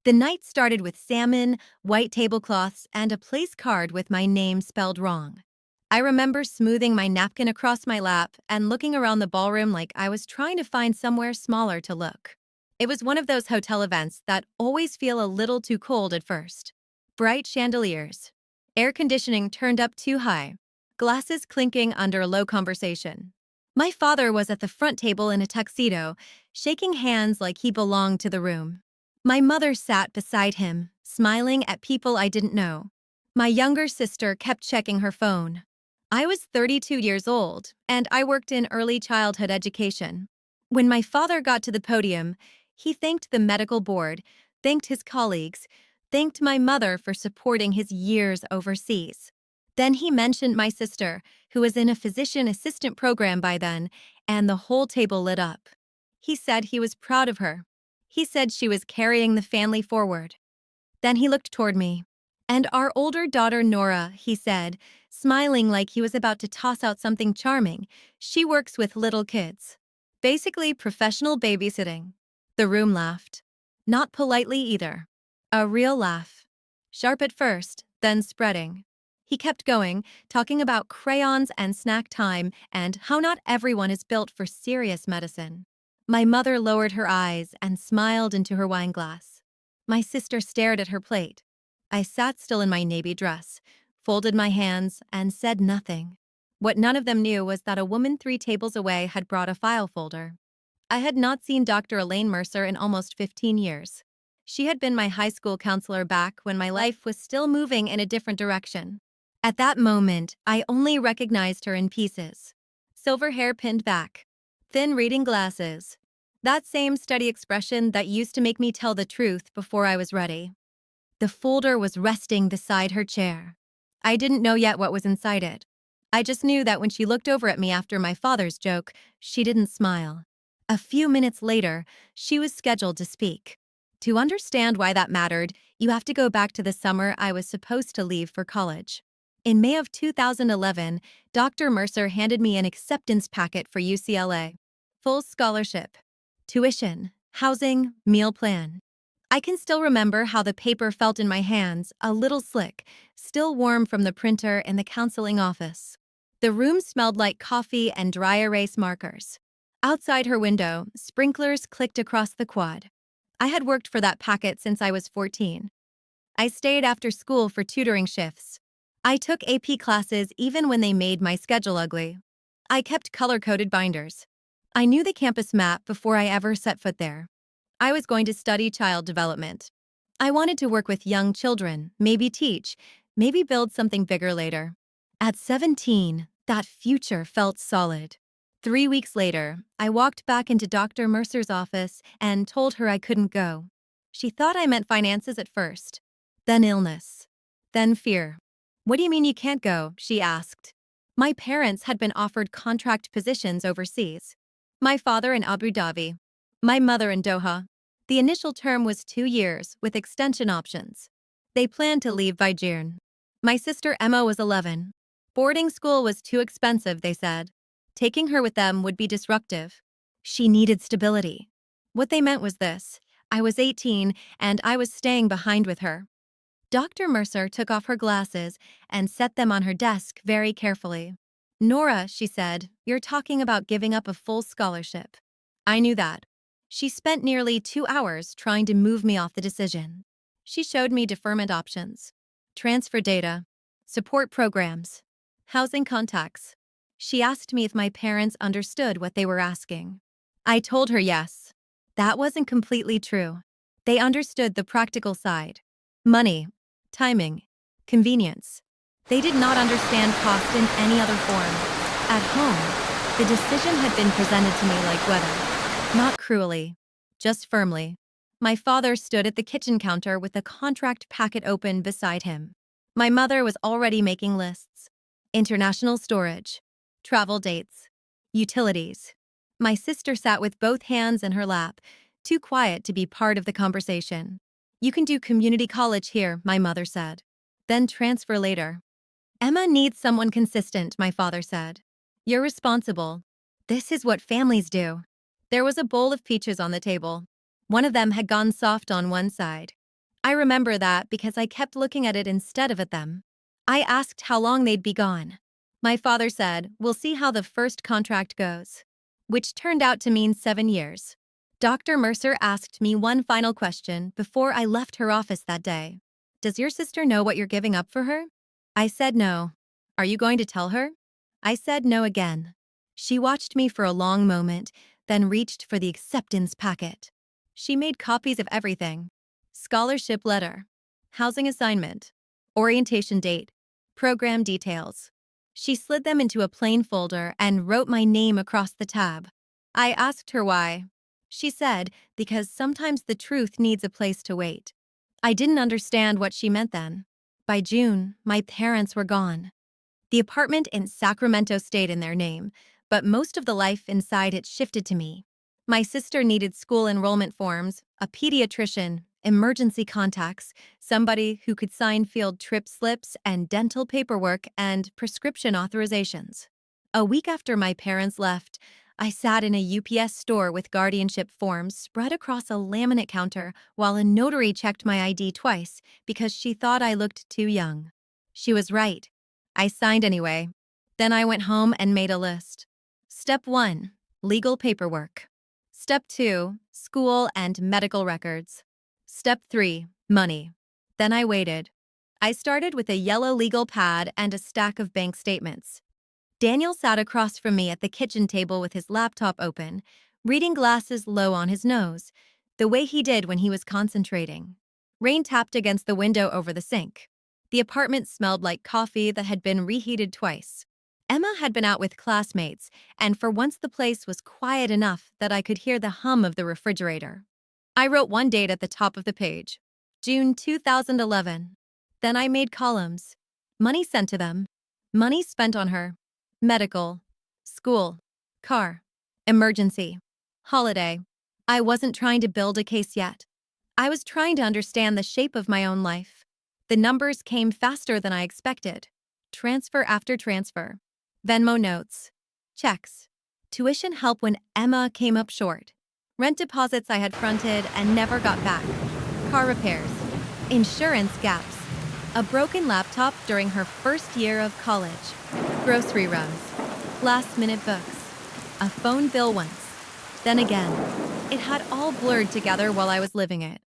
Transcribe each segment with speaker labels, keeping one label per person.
Speaker 1: The night started with salmon, white tablecloths, and a place card with my name spelled wrong. I remember smoothing my napkin across my lap and looking around the ballroom like I was trying to find somewhere smaller to look. It was one of those hotel events that always feel a little too cold at first. Bright chandeliers, air conditioning turned up too high, glasses clinking under a low conversation. My father was at the front table in a tuxedo, shaking hands like he belonged to the room. My mother sat beside him, smiling at people I didn't know. My younger sister kept checking her phone. I was 32 years old, and I worked in early childhood education. When my father got to the podium, he thanked the medical board, thanked his colleagues, thanked my mother for supporting his years overseas. Then he mentioned my sister, who was in a physician assistant program by then, and the whole table lit up. He said he was proud of her. He said she was carrying the family forward. Then he looked toward me. And our older daughter, Nora, he said, smiling like he was about to toss out something charming. She works with little kids. Basically, professional babysitting. The room laughed. Not politely either. A real laugh. Sharp at first, then spreading. He kept going, talking about crayons and snack time and how not everyone is built for serious medicine. My mother lowered her eyes and smiled into her wineglass. My sister stared at her plate. I sat still in my navy dress, folded my hands, and said nothing. What none of them knew was that a woman 3 tables away had brought a file folder. I had not seen Dr. Elaine Mercer in almost 15 years. She had been my high school counselor back when my life was still moving in a different direction. At that moment, I only recognized her in pieces. Silver hair pinned back, thin reading glasses. That same steady expression that used to make me tell the truth before I was ready. The folder was resting beside her chair. I didn't know yet what was inside it. I just knew that when she looked over at me after my father's joke, she didn't smile. A few minutes later, she was scheduled to speak. To understand why that mattered, you have to go back to the summer I was supposed to leave for college. In May of 2011, Dr. Mercer handed me an acceptance packet for UCLA. Full scholarship, tuition, housing, meal plan. I can still remember how the paper felt in my hands, a little slick, still warm from the printer in the counseling office. The room smelled like coffee and dry erase markers. Outside her window, sprinklers clicked across the quad. I had worked for that packet since I was 14. I stayed after school for tutoring shifts. I took AP classes even when they made my schedule ugly. I kept color-coded binders. I knew the campus map before I ever set foot there. I was going to study child development. I wanted to work with young children, maybe teach, maybe build something bigger later. At 17, that future felt solid. 3 weeks later, I walked back into Dr. Mercer's office and told her I couldn't go. She thought I meant finances at first, then illness, then fear. "What do you mean you can't go?" she asked. My parents had been offered contract positions overseas. My father in Abu Dhabi, my mother in Doha. The initial term was 2 years, with extension options. They planned to leave by June. My sister Emma was 11. Boarding school was too expensive, they said. Taking her with them would be disruptive. She needed stability. What they meant was this: I was 18, and I was staying behind with her. Dr. Mercer took off her glasses and set them on her desk very carefully. "Nora," she said, "you're talking about giving up a full scholarship." I knew that. She spent nearly 2 hours trying to move me off the decision. She showed me deferment options, transfer data, support programs, housing contacts. She asked me if my parents understood what they were asking. I told her yes. That wasn't completely true. They understood the practical side. Money, timing, convenience. They did not understand cost in any other form. At home, the decision had been presented to me like weather. Not cruelly, just firmly. My father stood at the kitchen counter with the contract packet open beside him. My mother was already making lists. International storage, travel dates, utilities. My sister sat with both hands in her lap, too quiet to be part of the conversation. "You can do community college here," my mother said. "Then transfer later." "Emma needs someone consistent," my father said. "You're responsible. This is what families do." There was a bowl of peaches on the table. One of them had gone soft on one side. I remember that because I kept looking at it instead of at them. I asked how long they'd be gone. My father said, "We'll see how the first contract goes," which turned out to mean 7 years. Dr. Mercer asked me one final question before I left her office that day. "Does your sister know what you're giving up for her?" I said no. "Are you going to tell her?" I said no again. She watched me for a long moment, then reached for the acceptance packet. She made copies of everything: scholarship letter, housing assignment, orientation date, program details. She slid them into a plain folder and wrote my name across the tab. I asked her why. She said, "Because sometimes the truth needs a place to wait." I didn't understand what she meant then. By June, my parents were gone. The apartment in Sacramento stayed in their name, but most of the life inside it shifted to me. My sister needed school enrollment forms, a pediatrician, emergency contacts, somebody who could sign field trip slips and dental paperwork and prescription authorizations. A week after my parents left, I sat in a UPS store with guardianship forms spread across a laminate counter while a notary checked my ID twice because she thought I looked too young. She was right. I signed anyway. Then I went home and made a list. Step 1, legal paperwork. Step 2, school and medical records. Step 3, money. Then I waited. I started with a yellow legal pad and a stack of bank statements. Daniel sat across from me at the kitchen table with his laptop open, reading glasses low on his nose, the way he did when he was concentrating. Rain tapped against the window over the sink. The apartment smelled like coffee that had been reheated twice. Emma had been out with classmates, and for once the place was quiet enough that I could hear the hum of the refrigerator. I wrote one date at the top of the page, June 2011. Then I made columns. Money sent to them. Money spent on her. Medical. School. Car. Emergency. Holiday. I wasn't trying to build a case yet. I was trying to understand the shape of my own life. The numbers came faster than I expected. Transfer after transfer. Venmo notes. Checks. Tuition help when Emma came up short. Rent deposits I had fronted and never got back. Car repairs. Insurance gaps. A broken laptop during her first year of college. Grocery runs. Last-minute books. A phone bill once. Then again. It had all blurred together while I was living it.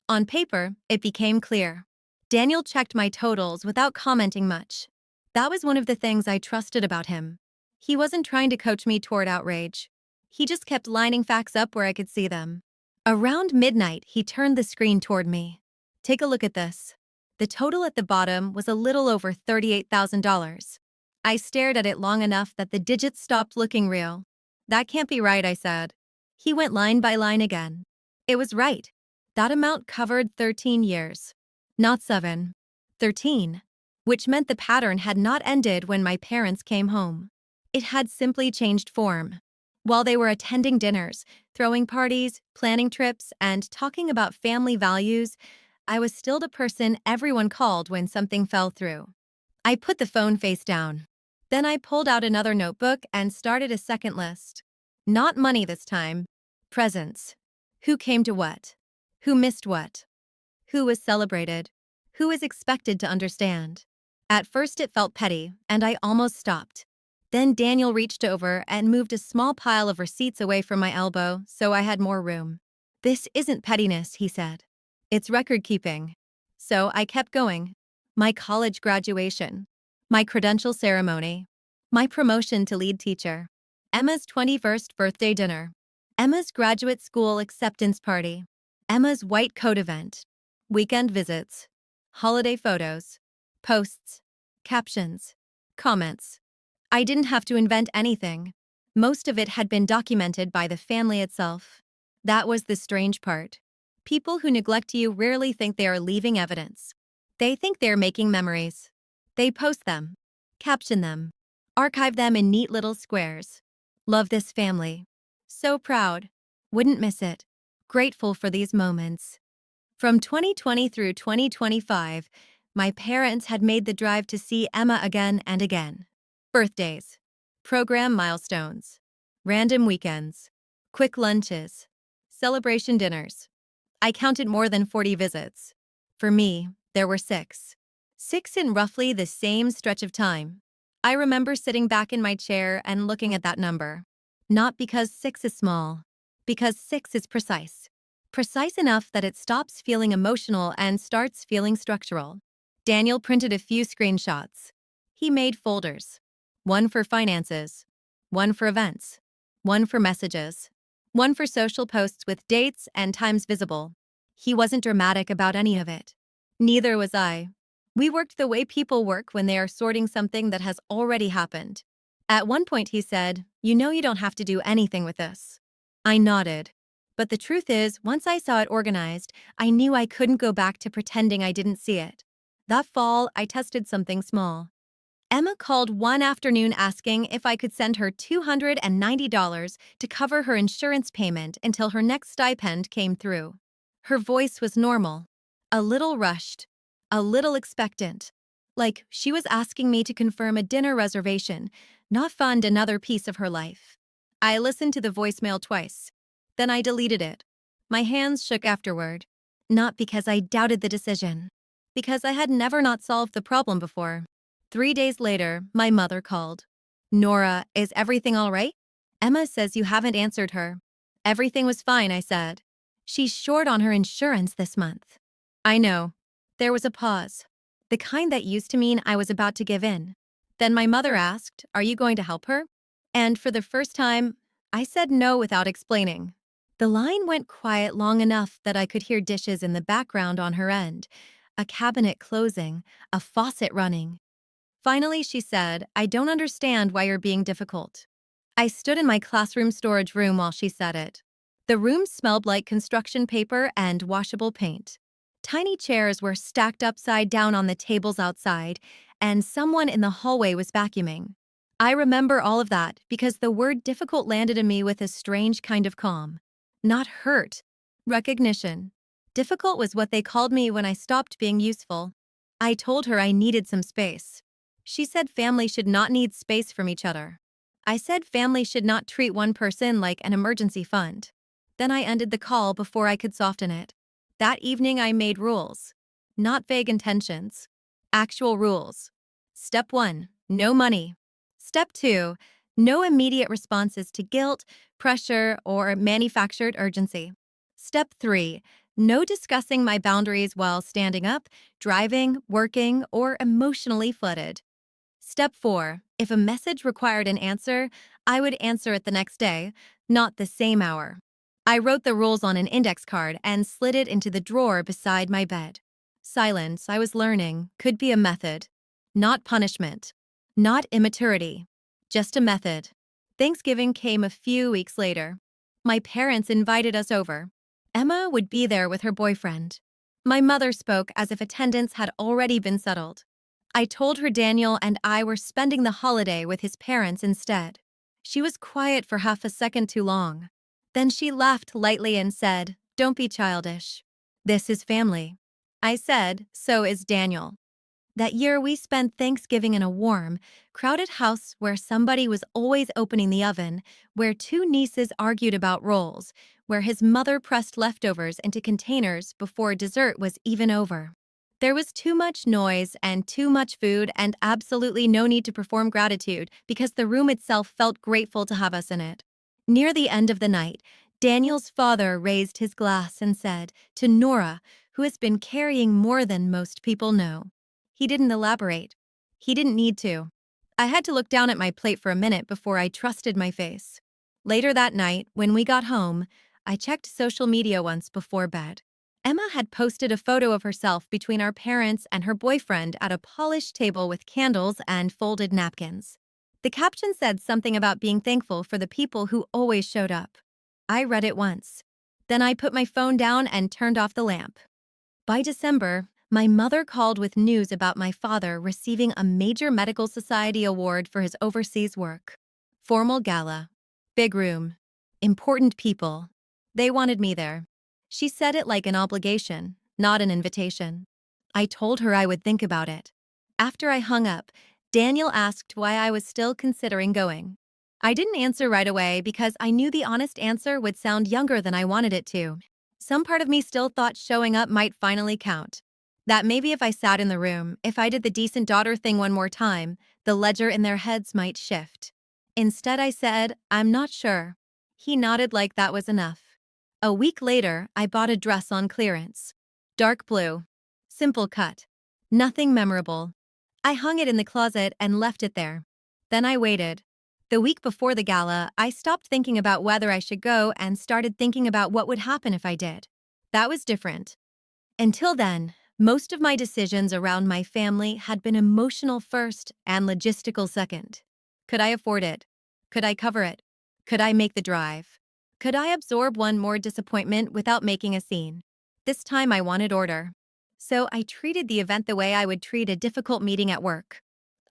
Speaker 1: On paper, it became clear. Daniel checked my totals without commenting much. That was one of the things I trusted about him. He wasn't trying to coach me toward outrage. He just kept lining facts up where I could see them. Around midnight, he turned the screen toward me. "Take a look at this." The total at the bottom was a little over $38,000. I stared at it long enough that the digits stopped looking real. "That can't be right," I said. He went line by line again. It was right. That amount covered 13 years. Not 7. 13. Which meant the pattern had not ended when my parents came home. It had simply changed form. While they were attending dinners, throwing parties, planning trips, and talking about family values, I was still the person everyone called when something fell through. I put the phone face down. Then I pulled out another notebook and started a second list. Not money this time. Presents. Who came to what? Who missed what? Who was celebrated? Who was expected to understand? At first it felt petty, and I almost stopped. Then Daniel reached over and moved a small pile of receipts away from my elbow so I had more room. "This isn't pettiness," he said. "It's record-keeping." So I kept going. My college graduation. My credential ceremony. My promotion to lead teacher. Emma's 21st birthday dinner. Emma's graduate school acceptance party. Emma's white coat event. Weekend visits. Holiday photos. Posts. Captions. Comments. I didn't have to invent anything. Most of it had been documented by the family itself. That was the strange part. People who neglect you rarely think they are leaving evidence. They think they're making memories. They post them, caption them, archive them in neat little squares. Love this family. So proud. Wouldn't miss it. Grateful for these moments. From 2020 through 2025, my parents had made the drive to see Emma again and again. Birthdays, program milestones, random weekends, quick lunches, celebration dinners. I counted more than 40 visits. For me, there were six. Six in roughly the same stretch of time. I remember sitting back in my chair and looking at that number. Not because six is small, because six is precise. Precise enough that it stops feeling emotional and starts feeling structural. Daniel printed a few screenshots. He made folders. One for finances, one for events, one for messages, one for social posts with dates and times visible. He wasn't dramatic about any of it. Neither was I. We worked the way people work when they are sorting something that has already happened. At one point he said, "You know you don't have to do anything with this." I nodded. But the truth is, once I saw it organized, I knew I couldn't go back to pretending I didn't see it. That fall, I tested something small. Emma called one afternoon asking if I could send her $290 to cover her insurance payment until her next stipend came through. Her voice was normal, a little rushed, a little expectant, like she was asking me to confirm a dinner reservation, not fund another piece of her life. I listened to the voicemail twice. Then I deleted it. My hands shook afterward, not because I doubted the decision, because I had never not solved the problem before. 3 days later, my mother called. "Nora, is everything all right? Emma says you haven't answered her." "Everything was fine," I said. "She's short on her insurance this month." I know. There was a pause, the kind that used to mean I was about to give in. Then my mother asked, "Are you going to help her?" And for the first time, I said no without explaining. The line went quiet long enough that I could hear dishes in the background on her end, a cabinet closing, a faucet running. Finally, she said, "I don't understand why you're being difficult." I stood in my classroom storage room while she said it. The room smelled like construction paper and washable paint. Tiny chairs were stacked upside down on the tables outside, and someone in the hallway was vacuuming. I remember all of that because the word difficult landed in me with a strange kind of calm. Not hurt, recognition. Difficult was what they called me when I stopped being useful. I told her I needed some space. She said family should not need space from each other. I said family should not treat one person like an emergency fund. Then I ended the call before I could soften it. That evening I made rules. Not vague intentions. Actual rules. Step 1, no money. Step 2, no immediate responses to guilt, pressure, or manufactured urgency. Step 3, no discussing my boundaries while standing up, driving, working, or emotionally flooded. Step 4, if a message required an answer, I would answer it the next day, not the same hour. I wrote the rules on an index card and slid it into the drawer beside my bed. Silence, I was learning, could be a method. Not punishment. Not immaturity. Just a method. Thanksgiving came a few weeks later. My parents invited us over. Emma would be there with her boyfriend. My mother spoke as if attendance had already been settled. I told her Daniel and I were spending the holiday with his parents instead. She was quiet for half a second too long. Then she laughed lightly and said, "Don't be childish. This is family." I said, "So is Daniel." That year, we spent Thanksgiving in a warm, crowded house where somebody was always opening the oven, where two nieces argued about roles, where his mother pressed leftovers into containers before dessert was even over. There was too much noise and too much food and absolutely no need to perform gratitude because the room itself felt grateful to have us in it. Near the end of the night, Daniel's father raised his glass and said, "To Nora, who has been carrying more than most people know." He didn't elaborate. He didn't need to. I had to look down at my plate for a minute before I trusted my face. Later that night, when we got home, I checked social media once before bed. Emma had posted a photo of herself between our parents and her boyfriend at a polished table with candles and folded napkins. The caption said something about being thankful for the people who always showed up. I read it once. Then I put my phone down and turned off the lamp. By December, my mother called with news about my father receiving a major medical society award for his overseas work. Formal gala. Big room. Important people. They wanted me there. She said it like an obligation, not an invitation. I told her I would think about it. After I hung up, Daniel asked why I was still considering going. I didn't answer right away because I knew the honest answer would sound younger than I wanted it to. Some part of me still thought showing up might finally count. That maybe if I sat in the room, if I did the decent daughter thing one more time, the ledger in their heads might shift. Instead, I said, I'm not sure. He nodded like that was enough. A week later, I bought a dress on clearance. Dark blue. Simple cut. Nothing memorable. I hung it in the closet and left it there. Then I waited. The week before the gala, I stopped thinking about whether I should go and started thinking about what would happen if I did. That was different. Until then, most of my decisions around my family had been emotional first and logistical second. Could I afford it? Could I cover it? Could I make the drive? Could I absorb one more disappointment without making a scene? This time I wanted order. So I treated the event the way I would treat a difficult meeting at work.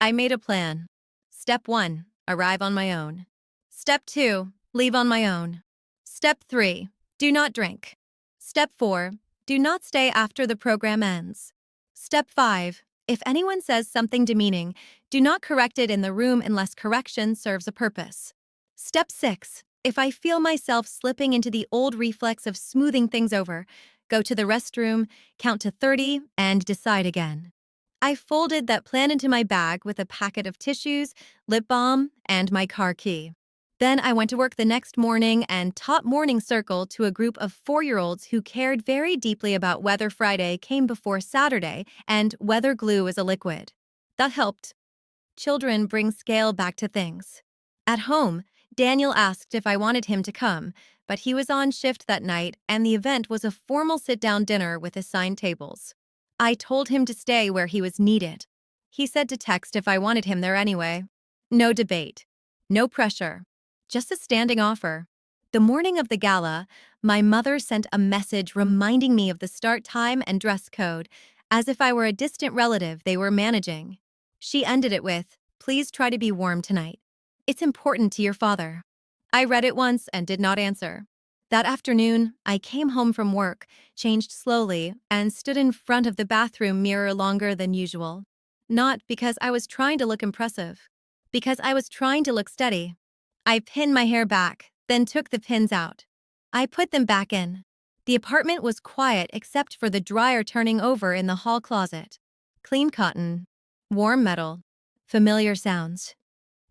Speaker 1: I made a plan. Step 1, arrive on my own. Step 2, leave on my own. Step 3, do not drink. Step 4, do not stay after the program ends. Step 5, if anyone says something demeaning, do not correct it in the room unless correction serves a purpose. Step 6, if I feel myself slipping into the old reflex of smoothing things over, go to the restroom, count to 30, and decide again. I folded that plan into my bag with a packet of tissues, lip balm, and my car key. Then I went to work the next morning and taught morning circle to a group of 4-year-olds who cared very deeply about whether Friday came before Saturday and whether glue is a liquid. That helped. Children bring scale back to things. At home, Daniel asked if I wanted him to come, but he was on shift that night and the event was a formal sit-down dinner with assigned tables. I told him to stay where he was needed. He said to text if I wanted him there anyway. No debate. No pressure. Just a standing offer. The morning of the gala, my mother sent a message reminding me of the start time and dress code, as if I were a distant relative they were managing. She ended it with, "Please try to be warm tonight. It's important to your father." I read it once and did not answer. That afternoon, I came home from work, changed slowly, and stood in front of the bathroom mirror longer than usual. Not because I was trying to look impressive, because I was trying to look steady. I pinned my hair back, then took the pins out. I put them back in. The apartment was quiet except for the dryer turning over in the hall closet. Clean cotton, warm metal, familiar sounds.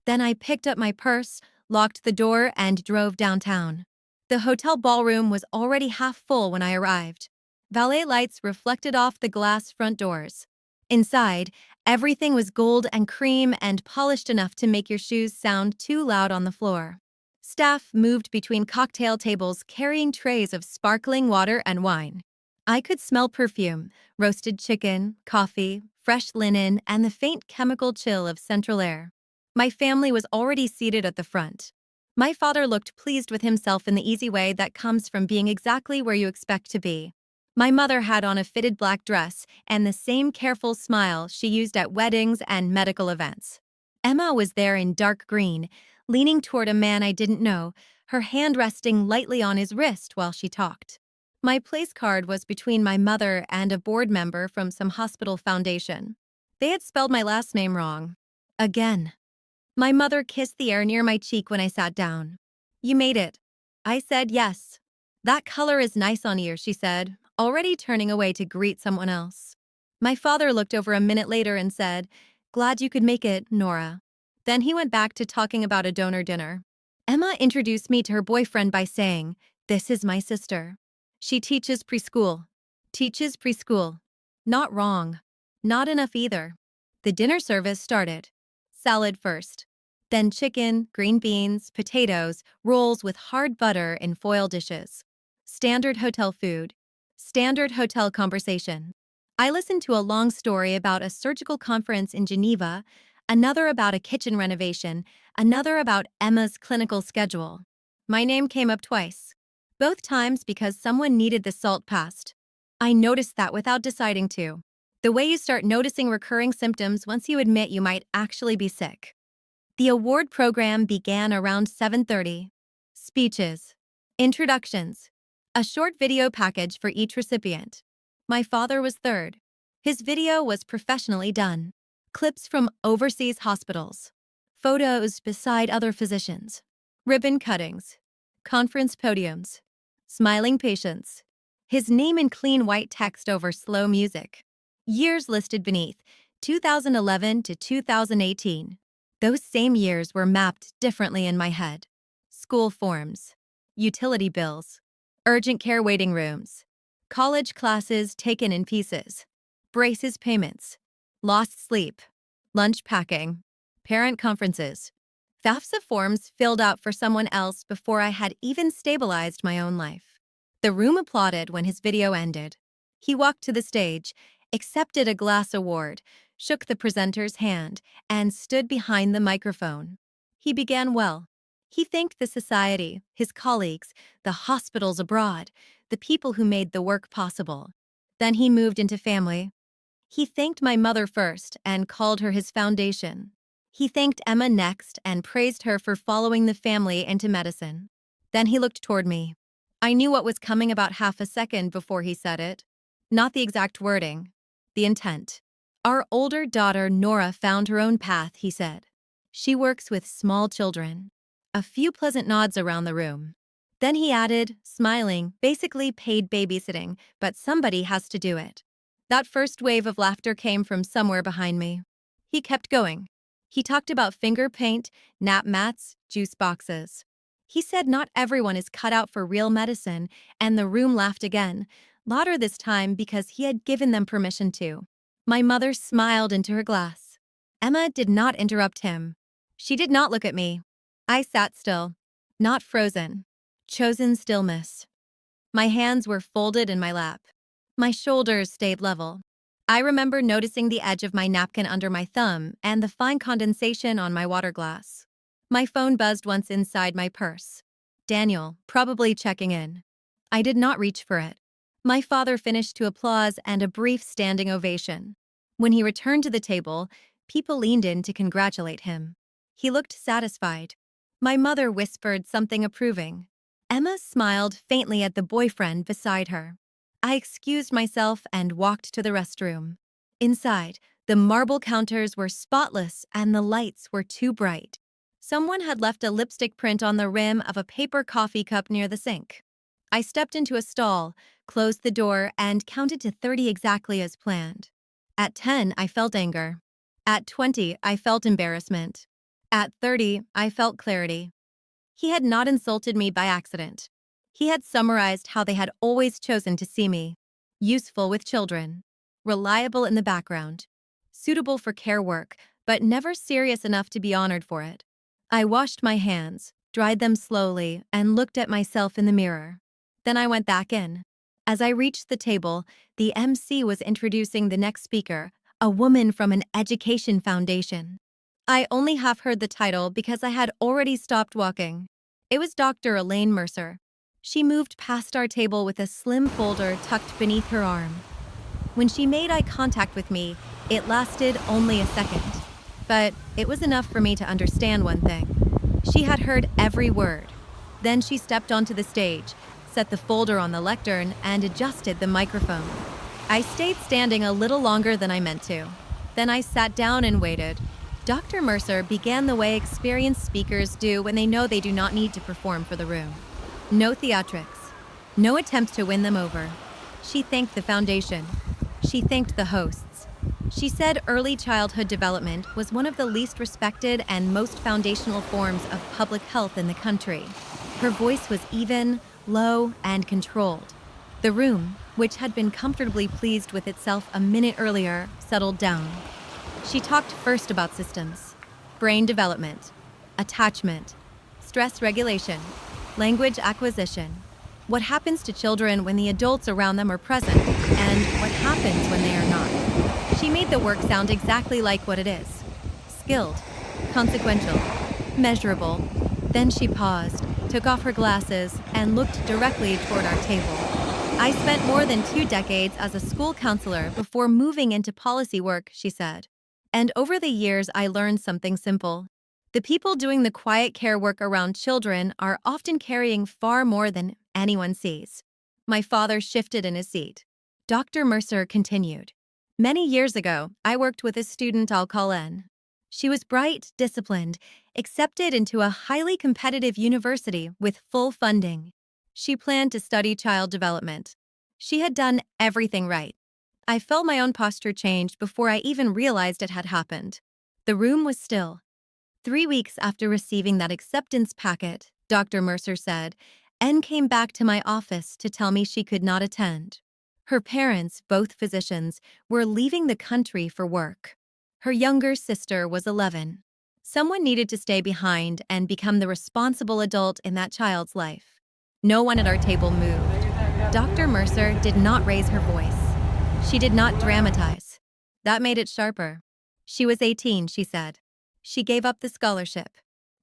Speaker 1: Then I picked up my purse, locked the door, and drove downtown. The hotel ballroom was already half full when I arrived. Valet lights reflected off the glass front doors. Inside, everything was gold and cream and polished enough to make your shoes sound too loud on the floor. Staff moved between cocktail tables carrying trays of sparkling water and wine. I could smell perfume, roasted chicken, coffee, fresh linen, and the faint chemical chill of central air. My family was already seated at the front. My father looked pleased with himself in the easy way that comes from being exactly where you expect to be. My mother had on a fitted black dress and the same careful smile she used at weddings and medical events. Emma was there in dark green, leaning toward a man I didn't know, her hand resting lightly on his wrist while she talked. My place card was between my mother and a board member from some hospital foundation. They had spelled my last name wrong. Again. My mother kissed the air near my cheek when I sat down. "You made it." I said yes. "That color is nice on you," she said, already turning away to greet someone else. My father looked over a minute later and said, "Glad you could make it, Nora." Then he went back to talking about a donor dinner. Emma introduced me to her boyfriend by saying, "This is my sister. She teaches preschool." Teaches preschool. Not wrong. Not enough either. The dinner service started. Salad first. Then chicken, green beans, potatoes, rolls with hard butter in foil dishes. Standard hotel food. Standard hotel conversation. I listened to a long story about a surgical conference in Geneva, another about a kitchen renovation, another about Emma's clinical schedule. My name came up twice. Both times because someone needed the salt passed. I noticed that without deciding to. The way you start noticing recurring symptoms once you admit you might actually be sick. The award program began around 7:30. Speeches. Introductions. A short video package for each recipient. My father was third. His video was professionally done. Clips from overseas hospitals. Photos beside other physicians. Ribbon cuttings. Conference podiums. Smiling patients. His name in clean white text over slow music. Years listed beneath 2011 to 2018. Those same years were mapped differently in my head. School forms, utility bills, urgent care waiting rooms, college classes taken in pieces, braces payments, lost sleep, lunch packing, parent conferences, FAFSA forms filled out for someone else before I had even stabilized my own life. The room applauded when his video ended. He walked to the stage, accepted a glass award, shook the presenter's hand, and stood behind the microphone. He began well. He thanked the society, his colleagues, the hospitals abroad, the people who made the work possible. Then he moved into family. He thanked my mother first and called her his foundation. He thanked Emma next and praised her for following the family into medicine. Then he looked toward me. I knew what was coming about half a second before he said it. Not the exact wording, the intent. Our older daughter, Nora, found her own path, he said. She works with small children. A few pleasant nods around the room. Then he added, smiling, basically paid babysitting, but somebody has to do it. That first wave of laughter came from somewhere behind me. He kept going. He talked about finger paint, nap mats, juice boxes. He said not everyone is cut out for real medicine, and the room laughed again, louder this time because he had given them permission to. My mother smiled into her glass. Emma did not interrupt him. She did not look at me. I sat still, not frozen, chosen stillness. My hands were folded in my lap. My shoulders stayed level. I remember noticing the edge of my napkin under my thumb and the fine condensation on my water glass. My phone buzzed once inside my purse. Daniel, probably checking in. I did not reach for it. My father finished to applause and a brief standing ovation. When he returned to the table, people leaned in to congratulate him. He looked satisfied. My mother whispered something approving. Emma smiled faintly at the boyfriend beside her. I excused myself and walked to the restroom. Inside, the marble counters were spotless and the lights were too bright. Someone had left a lipstick print on the rim of a paper coffee cup near the sink. I stepped into a stall, closed the door, and counted to 30 exactly as planned. At 10, I felt anger. At 20, I felt embarrassment. At 30, I felt clarity. He had not insulted me by accident. He had summarized how they had always chosen to see me. Useful with children. Reliable in the background. Suitable for care work, but never serious enough to be honored for it. I washed my hands, dried them slowly, and looked at myself in the mirror. Then I went back in. As I reached the table, the MC was introducing the next speaker, a woman from an education foundation. I only half heard the title because I had already stopped walking. It was Dr. Elaine Mercer. She moved past our table with a slim folder tucked beneath her arm. When she made eye contact with me, it lasted only a second. But it was enough for me to understand one thing. She had heard every word. Then she stepped onto the stage, set the folder on the lectern, and adjusted the microphone. I stayed standing a little longer than I meant to. Then I sat down and waited. Dr. Mercer began the way experienced speakers do when they know they do not need to perform for the room. No theatrics. No attempt to win them over. She thanked the foundation. She thanked the hosts. She said early childhood development was one of the least respected and most foundational forms of public health in the country. Her voice was even, low, and controlled. The room, which had been comfortably pleased with itself a minute earlier, settled down. She talked first about systems, brain development, attachment, stress regulation, language acquisition, what happens to children when the adults around them are present, and what happens when they are not. She made the work sound exactly like what it is. Skilled, consequential, measurable. Then she paused, took off her glasses, and looked directly toward our table. I spent more than 2 decades as a school counselor before moving into policy work, she said. And over the years, I learned something simple. The people doing the quiet care work around children are often carrying far more than anyone sees. My father shifted in his seat. Dr. Mercer continued. Many years ago, I worked with a student I'll call N. She was bright, disciplined, accepted into a highly competitive university with full funding. She planned to study child development. She had done everything right. I felt my own posture change before I even realized it had happened. The room was still. 3 weeks after receiving that acceptance packet, Dr. Mercer said, N came back to my office to tell me she could not attend. Her parents, both physicians, were leaving the country for work. Her younger sister was 11. Someone needed to stay behind and become the responsible adult in that child's life. No one at our table moved. Dr. Mercer did not raise her voice. She did not dramatize. That made it sharper. She was 18, she said. She gave up the scholarship.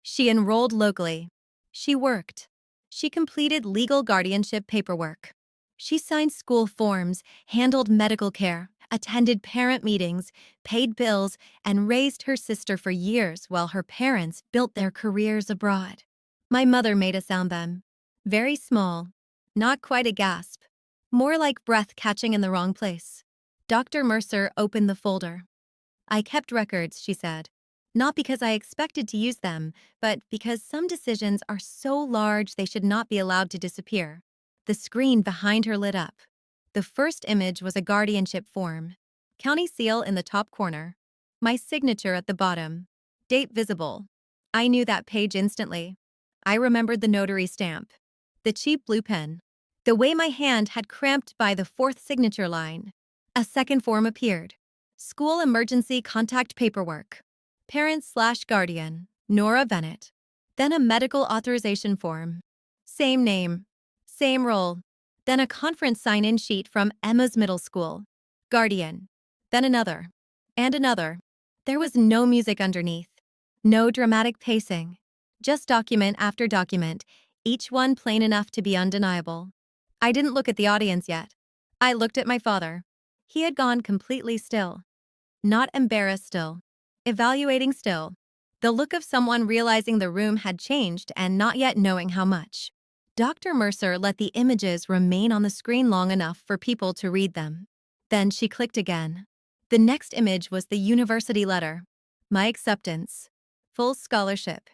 Speaker 1: She enrolled locally. She worked. She completed legal guardianship paperwork. She signed school forms, handled medical care, attended parent meetings, paid bills, and raised her sister for years while her parents built their careers abroad. My mother made a sound then. Very small. Not quite a gasp. More like breath catching in the wrong place. Dr. Mercer opened the folder. I kept records, she said. Not because I expected to use them, but because some decisions are so large they should not be allowed to disappear. The screen behind her lit up. The first image was a guardianship form. County seal in the top corner. My signature at the bottom. Date visible. I knew that page instantly. I remembered the notary stamp. The cheap blue pen. The way my hand had cramped by the fourth signature line. A second form appeared. School emergency contact paperwork. Parent/guardian, Nora Bennett. Then a medical authorization form. Same name. Same role. Then a conference sign-in sheet from Emma's middle school. Guardian. Then another. And another. There was no music underneath. No dramatic pacing. Just document after document, each one plain enough to be undeniable. I didn't look at the audience yet. I looked at my father. He had gone completely still. Not embarrassed still. Evaluating still. The look of someone realizing the room had changed and not yet knowing how much. Dr. Mercer let the images remain on the screen long enough for people to read them. Then she clicked again. The next image was the university letter. My acceptance. Full scholarship.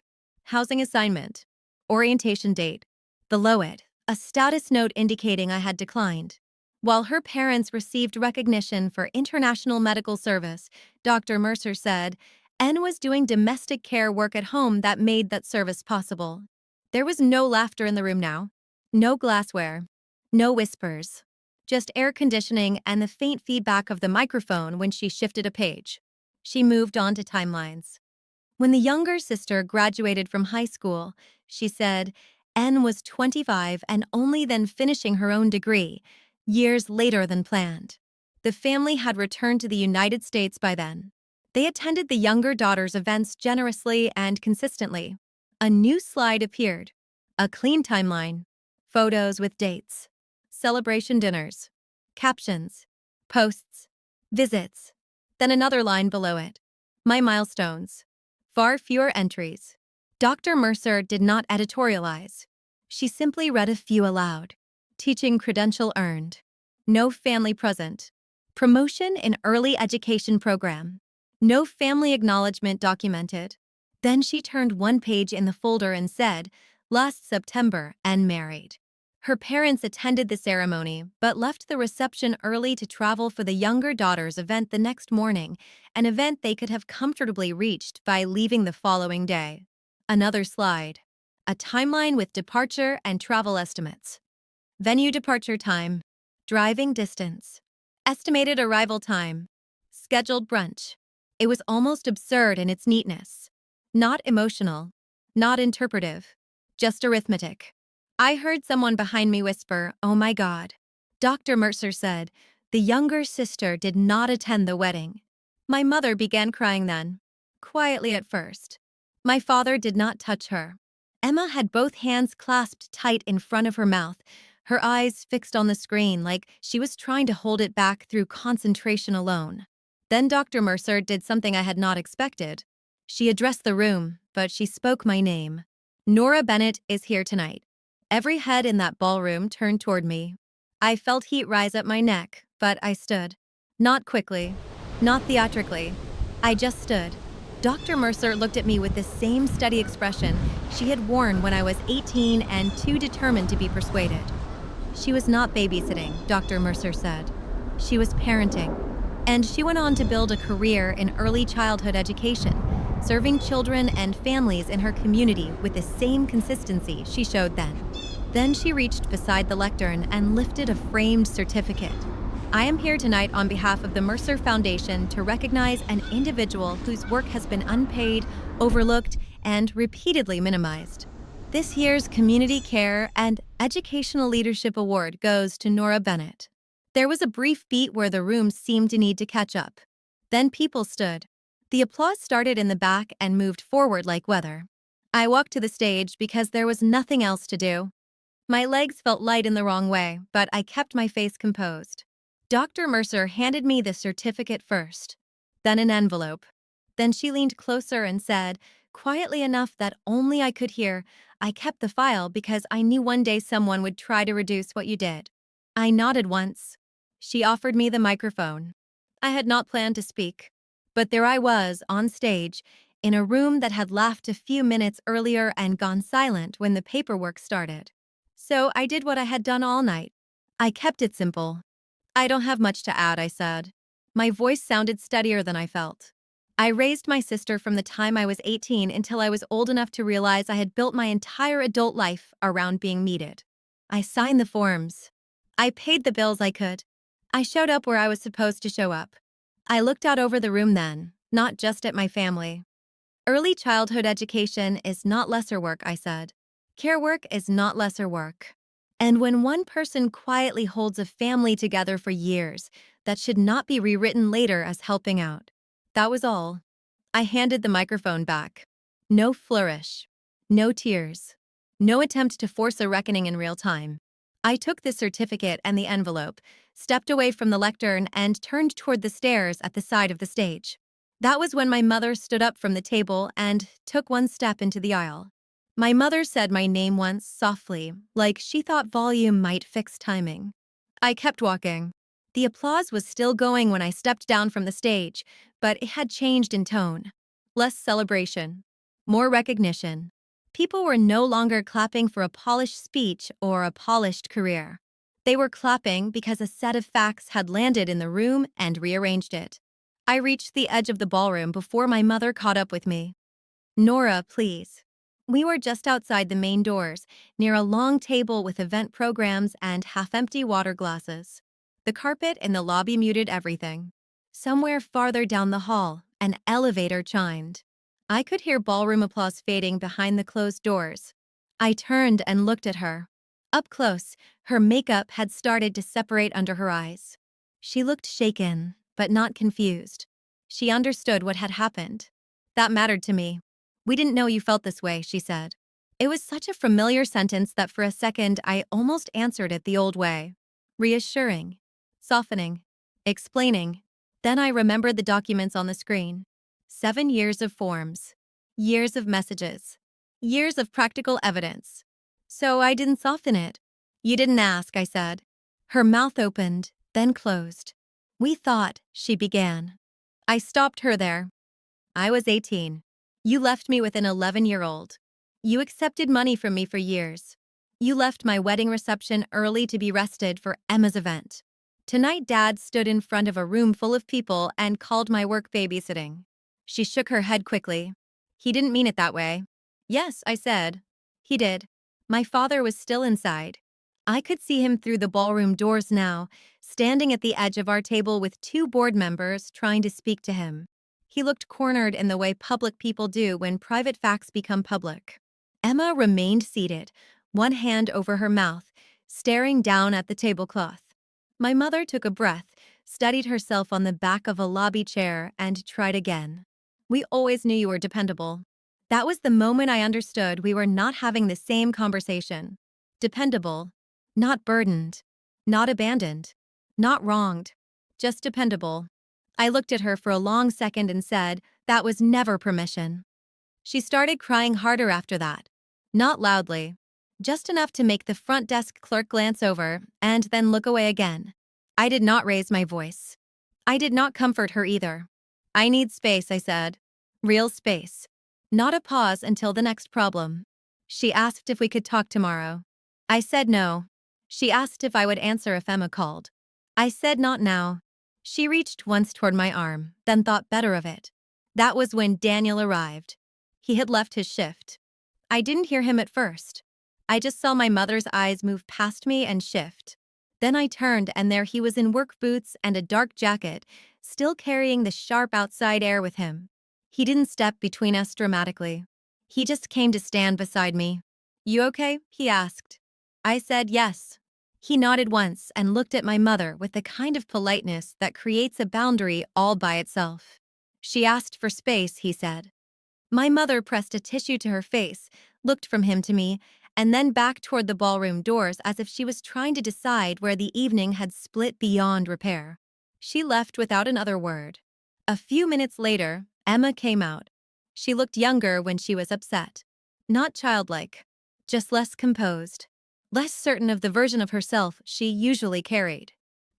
Speaker 1: Housing assignment. Orientation date. Below it, a status note indicating I had declined. While her parents received recognition for international medical service, Dr. Mercer said, N was doing domestic care work at home that made that service possible. There was no laughter in the room now. No glassware. No whispers. Just air conditioning and the faint feedback of the microphone when she shifted a page. She moved on to timelines. When the younger sister graduated from high school, she said, N was 25 and only then finishing her own degree, years later than planned. The family had returned to the United States by then. They attended the younger daughter's events generously and consistently. A new slide appeared. A clean timeline. Photos with dates. Celebration dinners. Captions. Posts. Visits. Then another line below it. My milestones. Far fewer entries. Dr. Mercer did not editorialize. She simply read a few aloud. Teaching credential earned. No family present. Promotion in early education program. No family acknowledgement documented. Then she turned one page in the folder and said, last September and married. Her parents attended the ceremony but left the reception early to travel for the younger daughter's event the next morning, an event they could have comfortably reached by leaving the following day. Another slide. A timeline with departure and travel estimates. Venue departure time. Driving distance. Estimated arrival time. Scheduled brunch. It was almost absurd in its neatness. Not emotional. Not interpretive. Just arithmetic. I heard someone behind me whisper, oh my God. Dr. Mercer said, the younger sister did not attend the wedding. My mother began crying then. Quietly at first. My father did not touch her. Emma had both hands clasped tight in front of her mouth, her eyes fixed on the screen like she was trying to hold it back through concentration alone. Then Dr. Mercer did something I had not expected. She addressed the room, but she spoke my name. Nora Bennett is here tonight. Every head in that ballroom turned toward me. I felt heat rise up my neck, but I stood. Not quickly, not theatrically. I just stood. Dr. Mercer looked at me with the same steady expression she had worn when I was 18 and too determined to be persuaded. She was not babysitting, Dr. Mercer said. She was parenting, and she went on to build a career in early childhood education, serving children and families in her community with the same consistency she showed then. Then she reached beside the lectern and lifted a framed certificate. I am here tonight on behalf of the Mercer Foundation to recognize an individual whose work has been unpaid, overlooked, and repeatedly minimized. This year's Community Care and Educational Leadership Award goes to Nora Bennett. There was a brief beat where the room seemed to need to catch up. Then people stood. The applause started in the back and moved forward like weather. I walked to the stage because there was nothing else to do. My legs felt light in the wrong way, but I kept my face composed. Dr. Mercer handed me the certificate first, then an envelope. Then she leaned closer and said, quietly enough that only I could hear, I kept the file because I knew one day someone would try to reduce what you did. I nodded once. She offered me the microphone. I had not planned to speak, but there I was, on stage, in a room that had laughed a few minutes earlier and gone silent when the paperwork started. So I did what I had done all night. I kept it simple. I don't have much to add, I said. My voice sounded steadier than I felt. I raised my sister from the time I was 18 until I was old enough to realize I had built my entire adult life around being needed. I signed the forms. I paid the bills I could. I showed up where I was supposed to show up. I looked out over the room then, not just at my family. Early childhood education is not lesser work, I said. Care work is not lesser work. And when one person quietly holds a family together for years, that should not be rewritten later as helping out. That was all. I handed the microphone back. No flourish. No tears. No attempt to force a reckoning in real time. I took the certificate and the envelope, stepped away from the lectern, and turned toward the stairs at the side of the stage. That was when my mother stood up from the table and took one step into the aisle. My mother said my name once softly, like she thought volume might fix timing. I kept walking. The applause was still going when I stepped down from the stage, but it had changed in tone. Less celebration. More recognition. People were no longer clapping for a polished speech or a polished career. They were clapping because a set of facts had landed in the room and rearranged it. I reached the edge of the ballroom before my mother caught up with me. Nora, please. We were just outside the main doors, near a long table with event programs and half-empty water glasses. The carpet in the lobby muted everything. Somewhere farther down the hall, an elevator chimed. I could hear ballroom applause fading behind the closed doors. I turned and looked at her. Up close, her makeup had started to separate under her eyes. She looked shaken, but not confused. She understood what had happened. That mattered to me. We didn't know you felt this way, she said. It was such a familiar sentence that for a second I almost answered it the old way. Reassuring, softening, explaining. Then I remembered the documents on the screen. 7 years of forms. Years of messages. Years of practical evidence. So I didn't soften it. You didn't ask, I said. Her mouth opened, then closed. We thought, she began. I stopped her there. I was 18. You left me with an 11-year-old. You accepted money from me for years. You left my wedding reception early to be rested for Emma's event. Tonight, Dad stood in front of a room full of people and called my work babysitting. She shook her head quickly. He didn't mean it that way. Yes, I said. He did. My father was still inside. I could see him through the ballroom doors now, standing at the edge of our table with 2 board members trying to speak to him. He looked cornered in the way public people do when private facts become public. Emma remained seated, one hand over her mouth, staring down at the tablecloth. My mother took a breath, steadied herself on the back of a lobby chair, and tried again. We always knew you were dependable. That was the moment I understood we were not having the same conversation. Dependable, not burdened, not abandoned, not wronged, just dependable. I looked at her for a long second and said, that was never permission. She started crying harder after that. Not loudly. Just enough to make the front desk clerk glance over and then look away again. I did not raise my voice. I did not comfort her either. I need space, I said. Real space. Not a pause until the next problem. She asked if we could talk tomorrow. I said no. She asked if I would answer if Emma called. I said not now. She reached once toward my arm, then thought better of it. That was when Daniel arrived. He had left his shift. I didn't hear him at first. I just saw my mother's eyes move past me and shift. Then I turned, and there he was in work boots and a dark jacket, still carrying the sharp outside air with him. He didn't step between us dramatically. He just came to stand beside me. "You okay?" he asked. I said yes. He nodded once and looked at my mother with the kind of politeness that creates a boundary all by itself. "She asked for space," he said. My mother pressed a tissue to her face, looked from him to me, and then back toward the ballroom doors as if she was trying to decide where the evening had split beyond repair. She left without another word. A few minutes later, Emma came out. She looked younger when she was upset. Not childlike, just less composed, less certain of the version of herself she usually carried.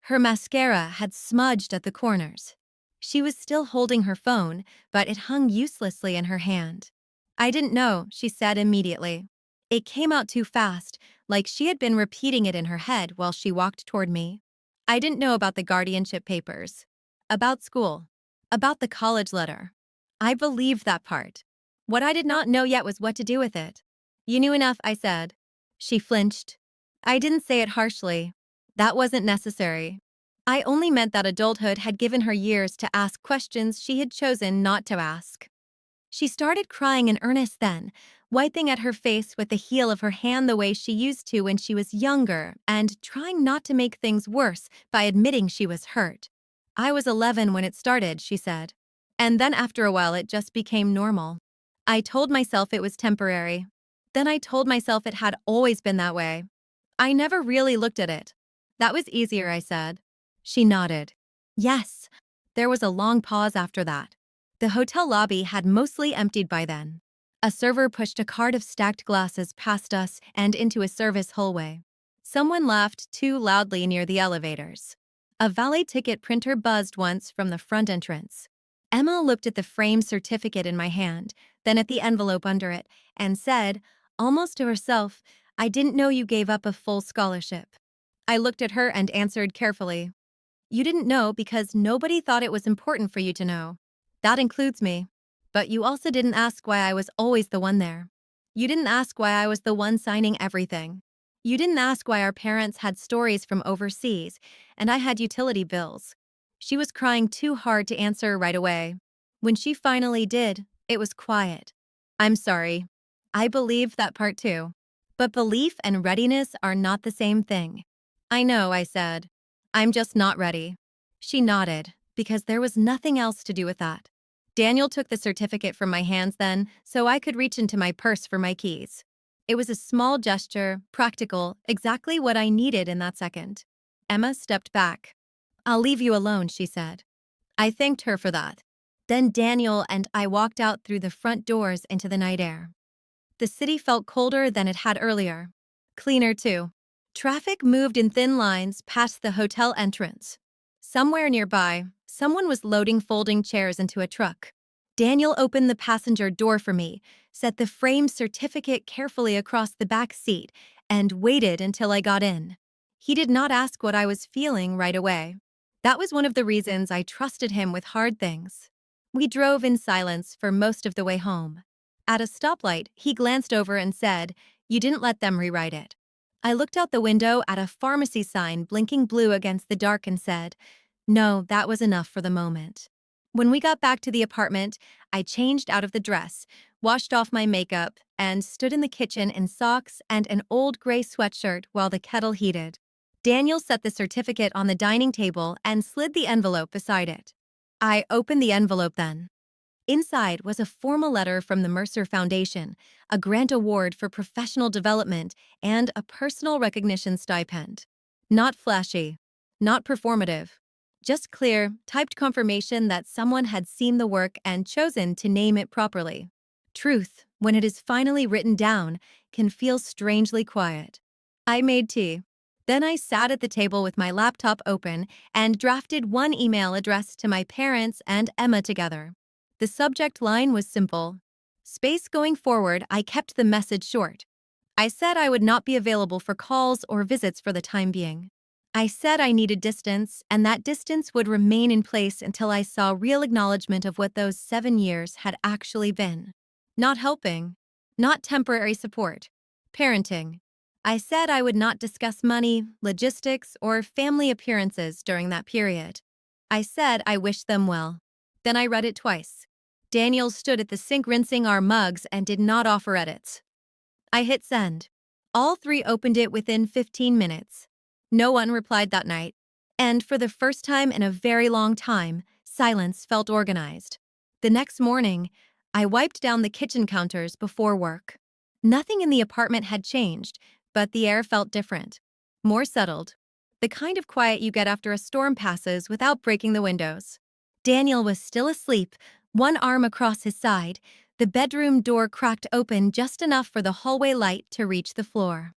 Speaker 1: Her mascara had smudged at the corners. She was still holding her phone, but it hung uselessly in her hand. "I didn't know," she said immediately. It came out too fast, like she had been repeating it in her head while she walked toward me. "I didn't know about the guardianship papers. About school. About the college letter." I believed that part. What I did not know yet was what to do with it. "You knew enough," I said. She flinched. I didn't say it harshly. That wasn't necessary. I only meant that adulthood had given her years to ask questions she had chosen not to ask. She started crying in earnest then, wiping at her face with the heel of her hand the way she used to when she was younger and trying not to make things worse by admitting she was hurt. "I was 11 when it started," she said. "And then after a while it just became normal. I told myself it was temporary. Then I told myself it had always been that way. I never really looked at it." "That was easier," I said. She nodded. "Yes." There was a long pause after that. The hotel lobby had mostly emptied by then. A server pushed a cart of stacked glasses past us and into a service hallway. Someone laughed too loudly near the elevators. A valet ticket printer buzzed once from the front entrance. Emma looked at the framed certificate in my hand, then at the envelope under it, and said, almost to herself, "I didn't know you gave up a full scholarship." I looked at her and answered carefully, "You didn't know because nobody thought it was important for you to know. That includes me. But you also didn't ask why I was always the one there. You didn't ask why I was the one signing everything. You didn't ask why our parents had stories from overseas and I had utility bills." She was crying too hard to answer right away. When she finally did, it was quiet. "I'm sorry. I believed that part too. But belief and readiness are not the same thing." "I know," I said. "I'm just not ready." She nodded, because there was nothing else to do with that. Daniel took the certificate from my hands then, so I could reach into my purse for my keys. It was a small gesture, practical, exactly what I needed in that second. Emma stepped back. "I'll leave you alone," she said. I thanked her for that. Then Daniel and I walked out through the front doors into the night air. The city felt colder than it had earlier. Cleaner, too. Traffic moved in thin lines past the hotel entrance. Somewhere nearby, someone was loading folding chairs into a truck. Daniel opened the passenger door for me, set the framed certificate carefully across the back seat, and waited until I got in. He did not ask what I was feeling right away. That was one of the reasons I trusted him with hard things. We drove in silence for most of the way home. At a stoplight, he glanced over and said, "You didn't let them rewrite it." I looked out the window at a pharmacy sign blinking blue against the dark and said, "No, that was enough for the moment." When we got back to the apartment, I changed out of the dress, washed off my makeup, and stood in the kitchen in socks and an old gray sweatshirt while the kettle heated. Daniel set the certificate on the dining table and slid the envelope beside it. I opened the envelope then. Inside was a formal letter from the Mercer Foundation, a grant award for professional development, and a personal recognition stipend. Not flashy, not performative, just clear, typed confirmation that someone had seen the work and chosen to name it properly. Truth, when it is finally written down, can feel strangely quiet. I made tea. Then I sat at the table with my laptop open and drafted one email addressed to my parents and Emma together. The subject line was simple. Space going forward, I kept the message short. I said I would not be available for calls or visits for the time being. I said I needed distance, and that distance would remain in place until I saw real acknowledgement of what those 7 years had actually been. Not helping, not temporary support, parenting. I said I would not discuss money, logistics, or family appearances during that period. I said I wished them well. Then I read it twice. Daniel stood at the sink rinsing our mugs and did not offer edits. I hit send. All three opened it within 15 minutes. No one replied that night. And for the first time in a very long time, silence felt organized. The next morning, I wiped down the kitchen counters before work. Nothing in the apartment had changed, but the air felt different. More settled. The kind of quiet you get after a storm passes without breaking the windows. Daniel was still asleep, one arm across his side, the bedroom door cracked open just enough for the hallway light to reach the floor.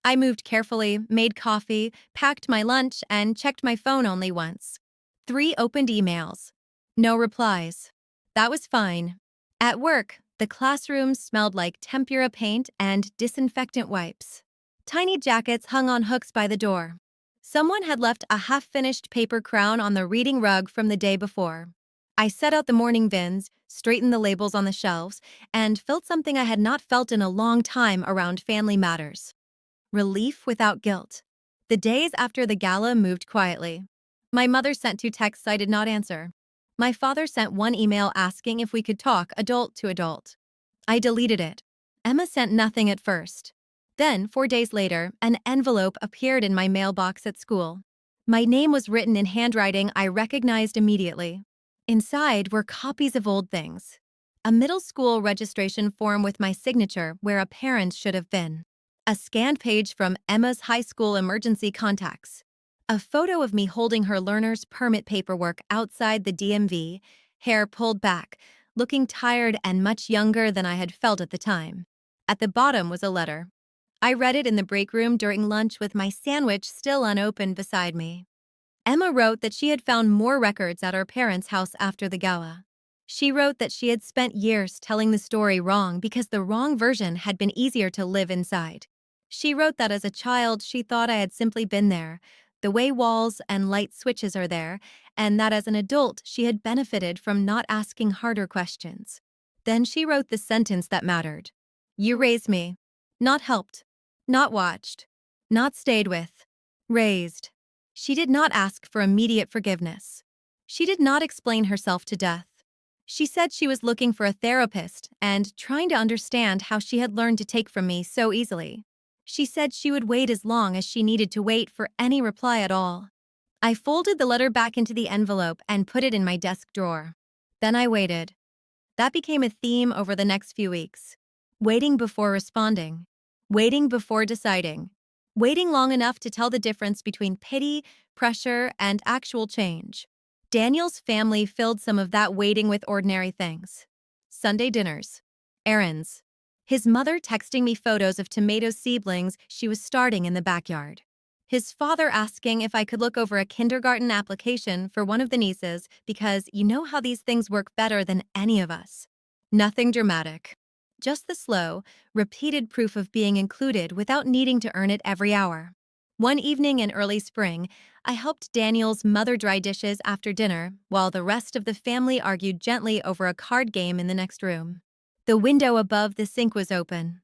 Speaker 1: I moved carefully, made coffee, packed my lunch, and checked my phone only once. 3 opened emails. No replies. That was fine. At work, the classroom smelled like tempera paint and disinfectant wipes. Tiny jackets hung on hooks by the door. Someone had left a half-finished paper crown on the reading rug from the day before. I set out the morning bins, straightened the labels on the shelves, and felt something I had not felt in a long time around family matters. Relief without guilt. The days after the gala moved quietly. My mother sent 2 texts I did not answer. My father sent 1 email asking if we could talk adult to adult. I deleted it. Emma sent nothing at first. Then, 4 days later, an envelope appeared in my mailbox at school. My name was written in handwriting I recognized immediately. Inside were copies of old things. A middle school registration form with my signature where a parent should have been. A scanned page from Emma's high school emergency contacts. A photo of me holding her learner's permit paperwork outside the DMV, hair pulled back, looking tired and much younger than I had felt at the time. At the bottom was a letter. I read it in the break room during lunch with my sandwich still unopened beside me. Emma wrote that she had found more records at her parents' house after the gala. She wrote that she had spent years telling the story wrong because the wrong version had been easier to live inside. She wrote that as a child she thought I had simply been there, the way walls and light switches are there, and that as an adult she had benefited from not asking harder questions. Then she wrote the sentence that mattered. You raised me. Not helped. Not watched. Not stayed with. Raised. She did not ask for immediate forgiveness. She did not explain herself to death. She said she was looking for a therapist and trying to understand how she had learned to take from me so easily. She said she would wait as long as she needed to wait for any reply at all. I folded the letter back into the envelope and put it in my desk drawer. Then I waited. That became a theme over the next few weeks. Waiting before responding. Waiting before deciding. Waiting long enough to tell the difference between pity, pressure, and actual change. Daniel's family filled some of that waiting with ordinary things. Sunday dinners. Errands. His mother texting me photos of tomato seedlings she was starting in the backyard. His father asking if I could look over a kindergarten application for one of the nieces because you know how these things work better than any of us. Nothing dramatic. Just the slow, repeated proof of being included without needing to earn it every hour. One evening in early spring, I helped Daniel's mother dry dishes after dinner while the rest of the family argued gently over a card game in the next room. The window above the sink was open.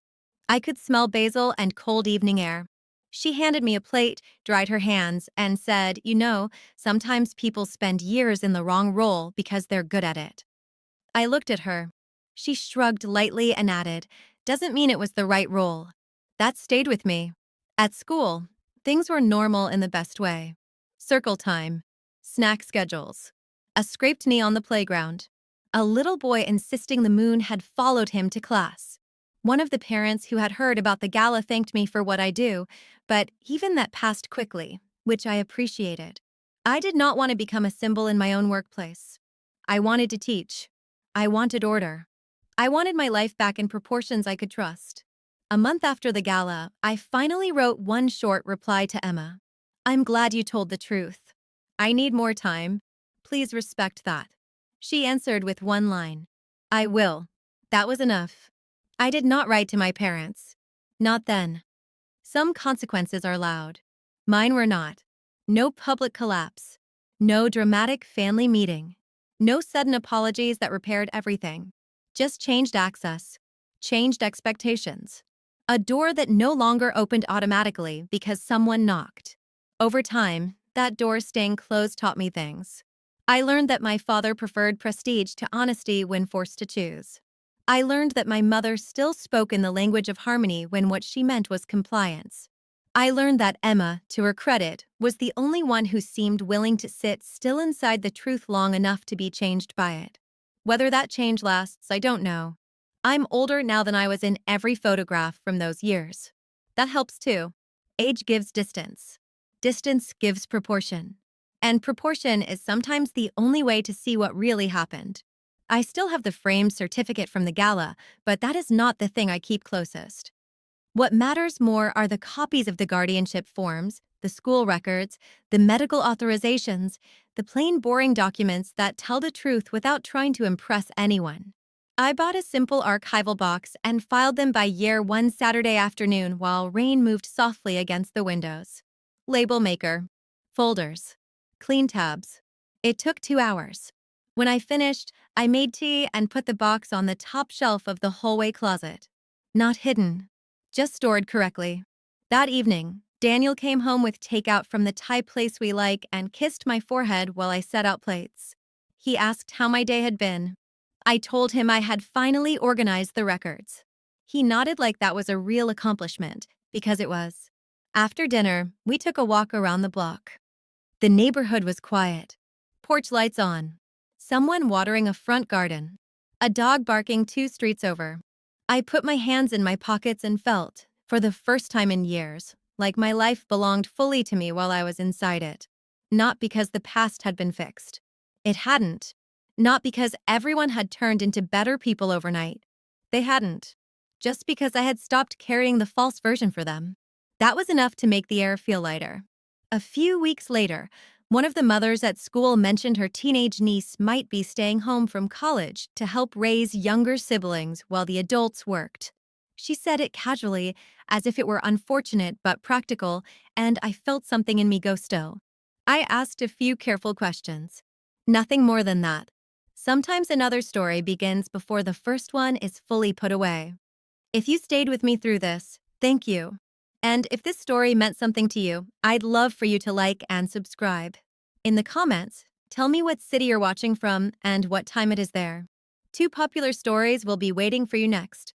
Speaker 1: I could smell basil and cold evening air. She handed me a plate, dried her hands, and said, you know, sometimes people spend years in the wrong role because they're good at it. I looked at her. She shrugged lightly and added, doesn't mean it was the right role. That stayed with me. At school, things were normal in the best way. Circle time. Snack schedules. A scraped knee on the playground. A little boy insisting the moon had followed him to class. One of the parents who had heard about the gala thanked me for what I do, but even that passed quickly, which I appreciated. I did not want to become a symbol in my own workplace. I wanted to teach. I wanted order. I wanted my life back in proportions I could trust. A month after the gala, I finally wrote one short reply to Emma. I'm glad you told the truth. I need more time. Please respect that. She answered with one line. I will. That was enough. I did not write to my parents. Not then. Some consequences are loud. Mine were not. No public collapse. No dramatic family meeting. No sudden apologies that repaired everything. Just changed access. Changed expectations. A door that no longer opened automatically because someone knocked. Over time, that door staying closed taught me things. I learned that my father preferred prestige to honesty when forced to choose. I learned that my mother still spoke in the language of harmony when what she meant was compliance. I learned that Emma, to her credit, was the only one who seemed willing to sit still inside the truth long enough to be changed by it. Whether that change lasts, I don't know. I'm older now than I was in every photograph from those years. That helps too. Age gives distance. Distance gives proportion. And proportion is sometimes the only way to see what really happened. I still have the framed certificate from the gala, but that is not the thing I keep closest. What matters more are the copies of the guardianship forms, the school records, the medical authorizations, the plain boring documents that tell the truth without trying to impress anyone. I bought a simple archival box and filed them by year one Saturday afternoon while rain moved softly against the windows. Label maker. Folders. Clean tabs. It took 2 hours. When I finished, I made tea and put the box on the top shelf of the hallway closet. Not hidden. Just stored correctly. That evening, Daniel came home with takeout from the Thai place we like and kissed my forehead while I set out plates. He asked how my day had been. I told him I had finally organized the records. He nodded like that was a real accomplishment, because it was. After dinner, we took a walk around the block. The neighborhood was quiet. Porch lights on. Someone watering a front garden. A dog barking 2 streets over. I put my hands in my pockets and felt, for the first time in years, like my life belonged fully to me while I was inside it. Not because the past had been fixed. It hadn't. Not because everyone had turned into better people overnight. They hadn't. Just because I had stopped carrying the false version for them. That was enough to make the air feel lighter. A few weeks later, one of the mothers at school mentioned her teenage niece might be staying home from college to help raise younger siblings while the adults worked. She said it casually, as if it were unfortunate but practical, and I felt something in me go still. I asked a few careful questions. Nothing more than that. Sometimes another story begins before the first one is fully put away. If you stayed with me through this, thank you. And if this story meant something to you, I'd love for you to like and subscribe. In the comments, tell me what city you're watching from and what time it is there. 2 popular stories will be waiting for you next.